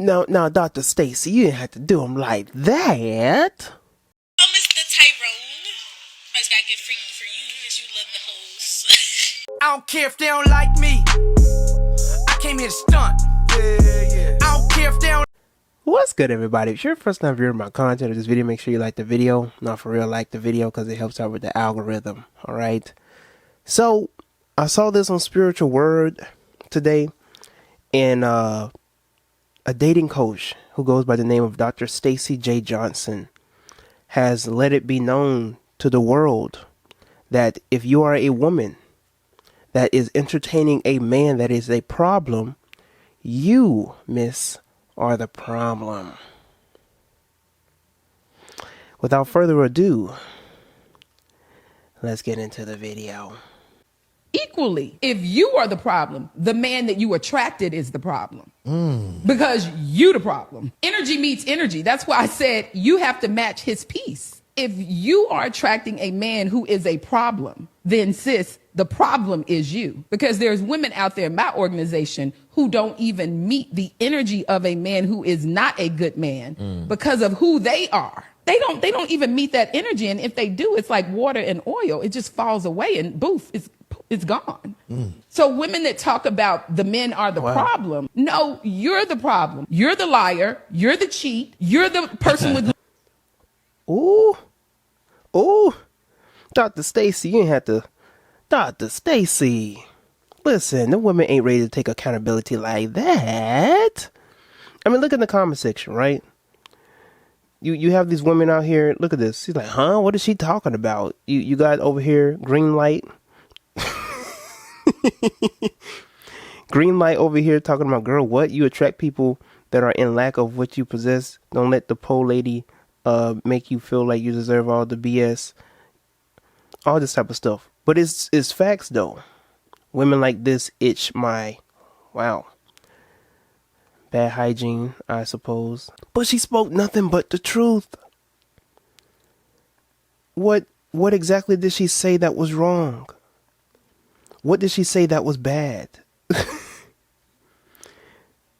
Now, Dr. Stacy, you didn't have to do him like that. Oh, Mr. Tyrone. I just gotta get freaky for you because you love the hoes. I don't care if they don't like me. I came here to stunt. Yeah. I don't care if they don't. What's good, everybody? If you're first time viewing my content or this video, make sure you like the video. Not for real, like the video because it helps out with the algorithm. All right. So I saw this on Spiritual Word today, and a dating coach who goes by the name of Dr. Stacy J. Johnson has let it be known to the world that if you are a woman that is entertaining a man that is a problem, you, miss, are the problem. Without further ado, let's get into the video. Equally, if you are the problem, the man that you attracted is the problem. Because you the problem. Energy meets energy. That's why I said you have to match his piece. If you are attracting a man who is a problem, then sis, the problem is you. Because there's women out there in my organization who don't even meet the energy of a man who is not a good man because of who they are. They don't even meet that energy. And if they do, it's like water and oil. It just falls away and boof, it's gone. So women that talk about the men are the problem. No, you're the problem. You're the liar. You're the cheat. You're the person with. Ooh, Dr. Stacy, you ain't have to. Dr. Stacy, listen, the women ain't ready to take accountability like that. I mean, look in the comment section, right? You have these women out here. Look at this. She's like, huh? What is she talking about? You got over here, green light. Green light over here talking about, girl, what? You attract people that are in lack of what you possess. Don't let the pole lady make you feel like you deserve all the BS. All this type of stuff. But it's facts, though. Women like this itch my, bad hygiene, I suppose. But she spoke nothing but the truth. What exactly did she say that was wrong? What did she say that was bad?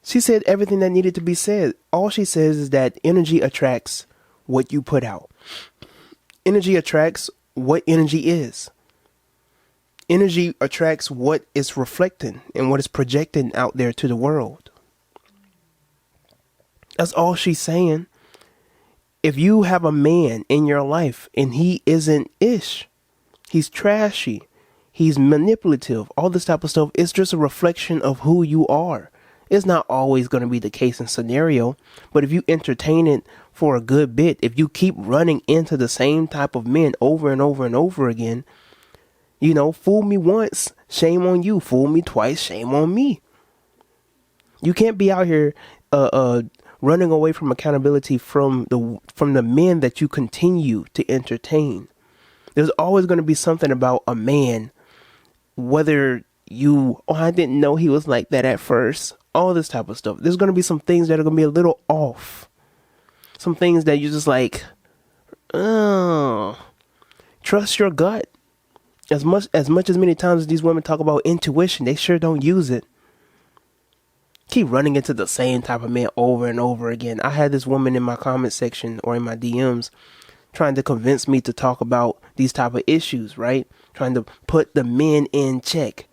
She said everything that needed to be said. All she says is that energy attracts what you put out. Energy attracts what energy is. Energy attracts what it's reflecting and what it's projecting out there to the world. That's all she's saying. If you have a man in your life and he isn't ish, he's trashy, he's manipulative, all this type of stuff, it's just a reflection of who you are. It's not always going to be the case and scenario, but if you entertain it for a good bit, if you keep running into the same type of men over and over and over again, you know, fool me once, shame on you. Fool me twice, shame on me. You can't be out here running away from accountability from the men that you continue to entertain. There's always going to be something about a man, whether I didn't know he was like that at first, all this type of stuff. There's going to be some things that are going to be a little off. Some things that you're just like, trust your gut. As many times as these women talk about intuition, they sure don't use it. Keep running into the same type of man over and over again. I had this woman in my comment section or in my DMs trying to convince me to talk about these type of issues, right? Trying to put the men in check.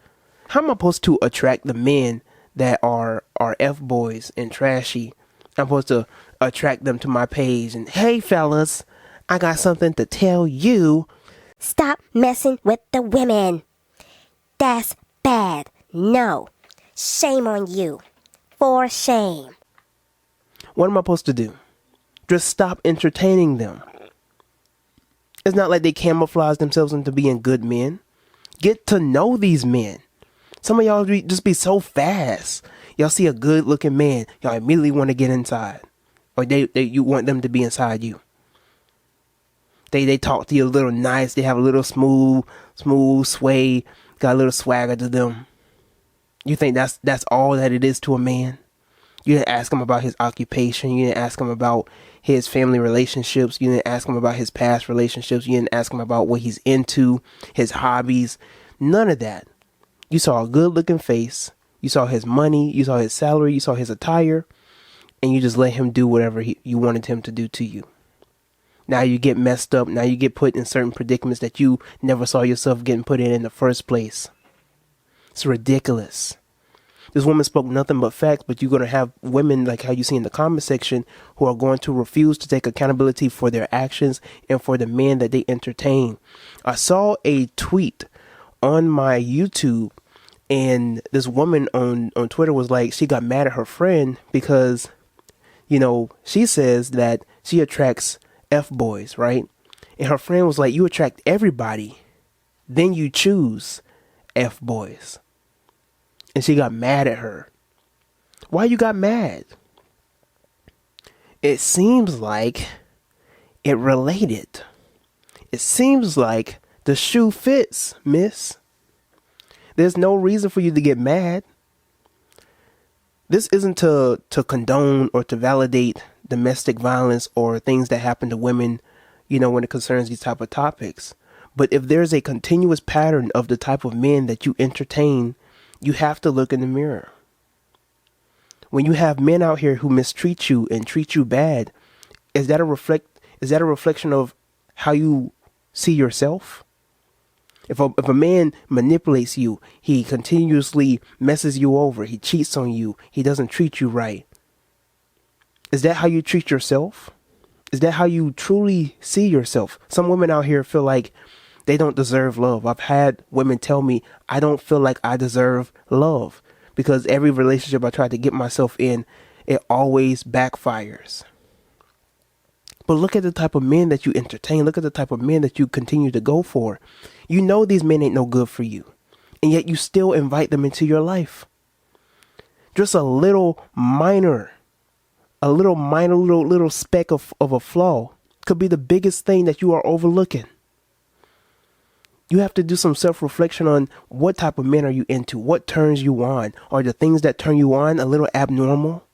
How am I supposed to attract the men that are F-boys and trashy? I'm supposed to attract them to my page and, hey fellas, I got something to tell you. Stop messing with the women. That's bad. No. Shame on you. For shame. What am I supposed to do? Just stop entertaining them. It's not like they camouflage themselves into being good men. Get to know these men. Some of y'all just be so fast. Y'all see a good looking man, y'all immediately want to get inside. Or you want them to be inside you. They talk to you a little nice. They have a little smooth sway. Got a little swagger to them. You think that's all that it is to a man? You didn't ask him about his occupation. You didn't ask him about his family relationships. You didn't ask him about his past relationships. You didn't ask him about what he's into, his hobbies. None of that. You saw a good looking face. You saw his money. You saw his salary. You saw his attire. and you just let him do whatever you wanted him to do to you. Now you get messed up. Now you get put in certain predicaments that you never saw yourself getting put in the first place. It's ridiculous. This woman spoke nothing but facts, but you're going to have women like how you see in the comment section who are going to refuse to take accountability for their actions and for the men that they entertain. I saw a tweet on my YouTube, and this woman on Twitter was like, she got mad at her friend because, you know, she says that she attracts F-boys, right? And her friend was like, you attract everybody, then you choose F-boys. And she got mad at her. Why you got mad? It seems like it related. It seems like the shoe fits, miss. There's no reason for you to get mad. This isn't to condone or to validate domestic violence or things that happen to women, you know, when it concerns these type of topics. But if there's a continuous pattern of the type of men that you entertain, you have to look in the mirror. When you have men out here who mistreat you and treat you bad, is that a reflection of how you see yourself? If a man manipulates you, he continuously messes you over, he cheats on you, he doesn't treat you right. Is that how you treat yourself? Is that how you truly see yourself? Some women out here feel like they don't deserve love. I've had women tell me, I don't feel like I deserve love because every relationship I try to get myself in, it always backfires. But look at the type of men that you entertain. Look at the type of men that you continue to go for. You know these men ain't no good for you, and yet you still invite them into your life. Just a little minor speck of a flaw could be the biggest thing that you are overlooking. You have to do some self-reflection on what type of men are you into, what turns you on. Are the things that turn you on a little abnormal?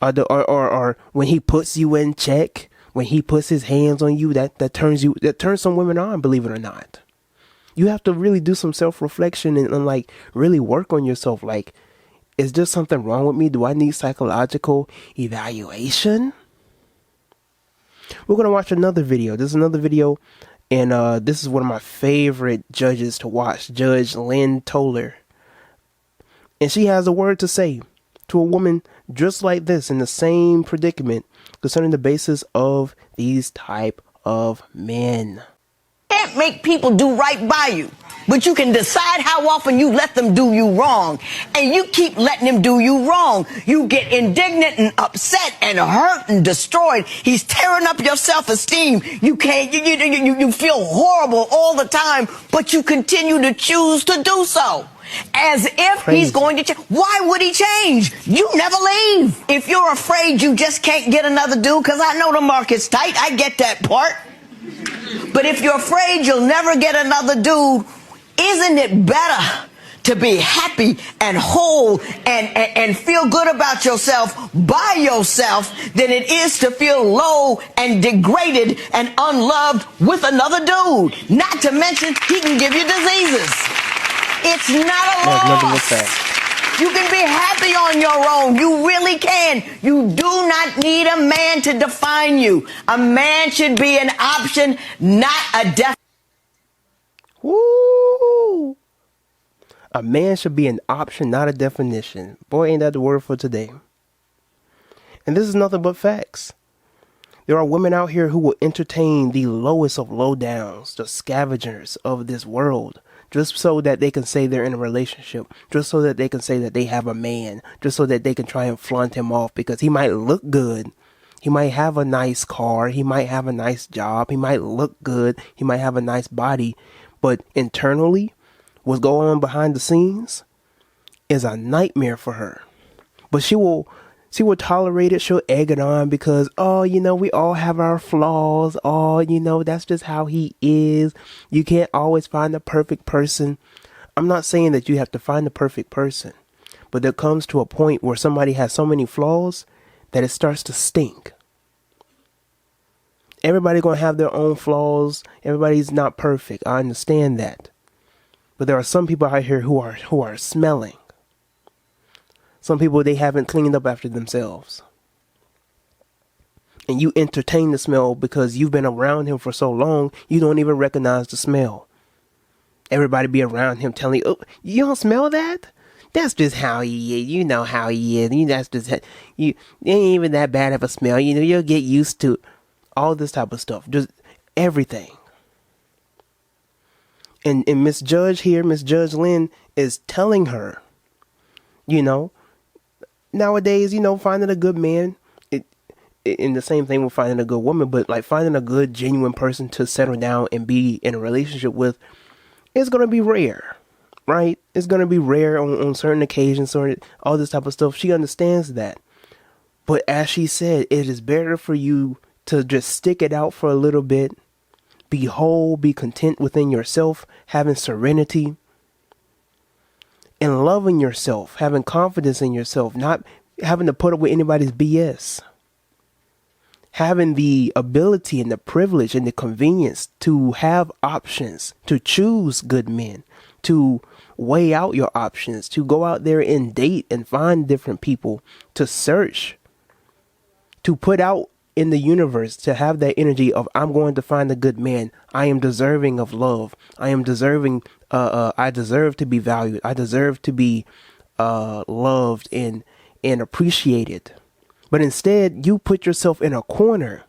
Or when he puts you in check, when he puts his hands on you, that turns some women on, believe it or not. You have to really do some self-reflection and like really work on yourself. Like, is there something wrong with me? Do I need psychological evaluation? We're going to watch another video. This is another video. And this is one of my favorite judges to watch, Judge Lynn Toller. And she has a word to say to a woman just like this in the same predicament concerning the basis of these type of men. Can't make people do right by you, but you can decide how often you let them do you wrong, and you keep letting them do you wrong. You get indignant and upset and hurt and destroyed. He's tearing up your self-esteem. You feel horrible all the time, but you continue to choose to do so. As if Crazy. He's going to change. Why would he change? You never leave. If you're afraid you just can't get another dude, because I know the market's tight, I get that part. But if you're afraid you'll never get another dude, isn't it better to be happy and whole and feel good about yourself by yourself than it is to feel low and degraded and unloved with another dude? Not to mention, he can give you diseases. It's not a loss. You can be happy on your own. You really can. You do not need a man to define you. A man should be an option, not a definition. Woo! A man should be an option, not a definition. Boy, ain't that the word for today. And this is nothing but facts. There are women out here who will entertain the lowest of low downs, the scavengers of this world, just so that they can say they're in a relationship, just so that they can say that they have a man, just so that they can try and flaunt him off because he might look good. He might have a nice car. He might have a nice job. He might look good. He might have a nice body. But internally, what's going on behind the scenes is a nightmare for her. But she will tolerate it. She'll egg it on because, we all have our flaws. That's just how he is. You can't always find the perfect person. I'm not saying that you have to find the perfect person, but there comes to a point where somebody has so many flaws that it starts to stink. Everybody's going to have their own flaws. Everybody's not perfect. I understand that. But there are some people out here who are smelling. Some people, they haven't cleaned up after themselves. And you entertain the smell because you've been around him for so long, you don't even recognize the smell. Everybody be around him telling you, oh, you don't smell that? That's just how he is. You know how he is. That's just, it ain't even that bad of a smell. You'll get used to all this type of stuff. Just everything. And Miss Judge here, Miss Judge Lynn, is telling her, nowadays, finding a good man, and the same thing with finding a good woman, but like finding a good, genuine person to settle down and be in a relationship with is going to be rare, right? It's going to be rare on certain occasions or all this type of stuff. She understands that. But as she said, it is better for you to just stick it out for a little bit, be whole, be content within yourself, having serenity, and loving yourself, having confidence in yourself, not having to put up with anybody's BS. Having the ability and the privilege and the convenience to have options, to choose good men, to weigh out your options, to go out there and date and find different people, to search, to put out in the universe, to have that energy of, I'm going to find a good man. I am deserving of love. I am deserving. I deserve to be valued. I deserve to be loved and appreciated. But instead, you put yourself in a corner.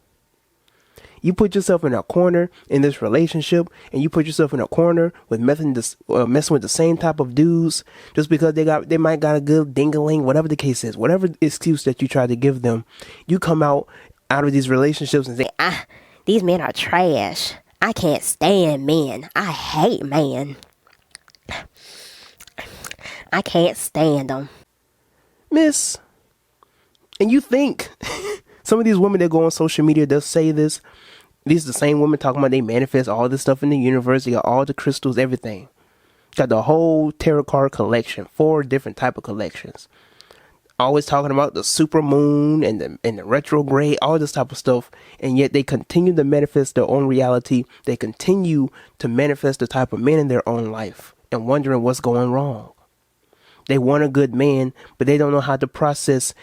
You put yourself in a corner in this relationship, and you put yourself in a corner with messing with the same type of dudes just because they might got a good ding-a-ling, whatever the case is, whatever excuse that you try to give them. You come out of these relationships and say, these men are trash. I can't stand men. I hate men. I can't stand them. Miss. And you think some of these women that go on social media, they'll say this. These are the same women talking about they manifest all this stuff in the universe. They got all the crystals, everything. Got the whole tarot card collection, 4 different type of collections. Always talking about the super moon and the retrograde, all this type of stuff. And yet they continue to manifest their own reality. They continue to manifest the type of men in their own life and wondering what's going wrong. They want a good man, but they don't know how to process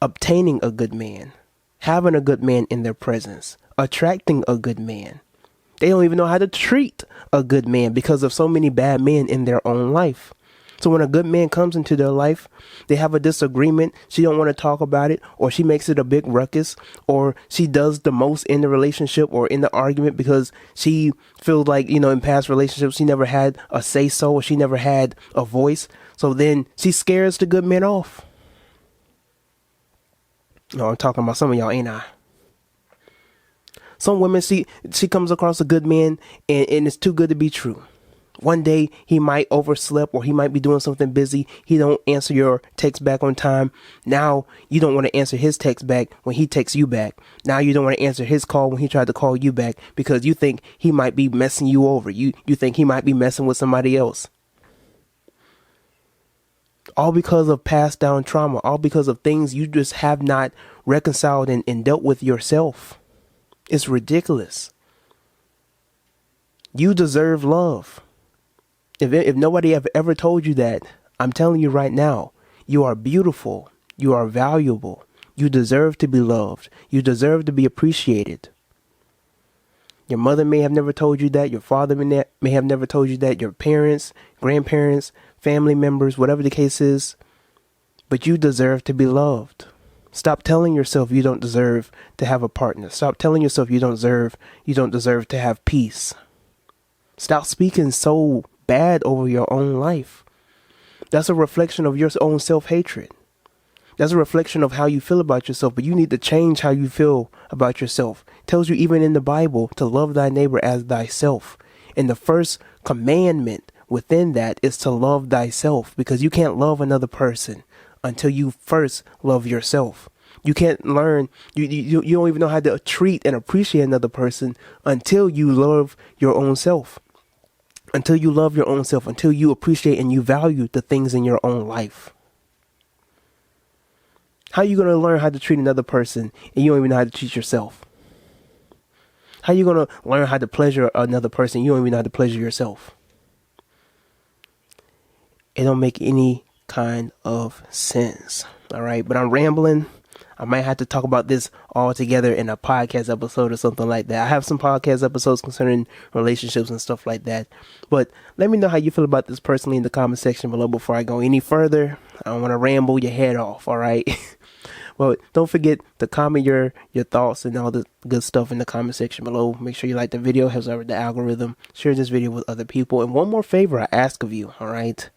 obtaining a good man, having a good man in their presence, attracting a good man. They don't even know how to treat a good man because of so many bad men in their own life. So when a good man comes into their life, they have a disagreement. She don't want to talk about it, or she makes it a big ruckus, or she does the most in the relationship or in the argument because she feels like, in past relationships, she never had a say so, or she never had a voice. So then she scares the good men off. No, I'm talking about some of y'all, ain't I? Some women, she comes across a good man and it's too good to be true. One day he might overslept or he might be doing something busy. He don't answer your text back on time. Now you don't want to answer his text back when he texts you back. Now you don't want to answer his call when he tried to call you back because you think he might be messing you over. You think he might be messing with somebody else. All because of passed down trauma, all because of things you just have not reconciled and dealt with yourself. It's ridiculous. You deserve love. If nobody have ever told you that, I'm telling you right now, you are beautiful. You are valuable. You deserve to be loved. You deserve to be appreciated. Your mother may have never told you that. Your father may have never told you that. Your parents, grandparents, family members, whatever the case is. But you deserve to be loved. Stop telling yourself you don't deserve to have a partner. Stop telling yourself you don't deserve to have peace. Stop speaking so bad over your own life. That's a reflection of your own self-hatred. That's a reflection of how you feel about yourself, but you need to change how you feel about yourself. It tells you even in the Bible to love thy neighbor as thyself. And the first commandment within that is to love thyself, because you can't love another person until you first love yourself. You can't learn, you don't even know how to treat and appreciate another person until you love your own self. Until you love your own self, until you appreciate and you value the things in your own life. How are you going to learn how to treat another person and you don't even know how to treat yourself? How are you going to learn how to pleasure another person and you don't even know how to pleasure yourself? It don't make any kind of sense. All right, but I'm rambling. I might have to talk about this all together in a podcast episode or something like that. I have some podcast episodes concerning relationships and stuff like that. But let me know how you feel about this personally in the comment section below before I go any further. I don't want to ramble your head off, all right? Well, don't forget to comment your thoughts and all the good stuff in the comment section below. Make sure you like the video, helps out with the algorithm. Share this video with other people. And one more favor I ask of you, all right?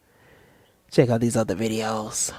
Check out these other videos.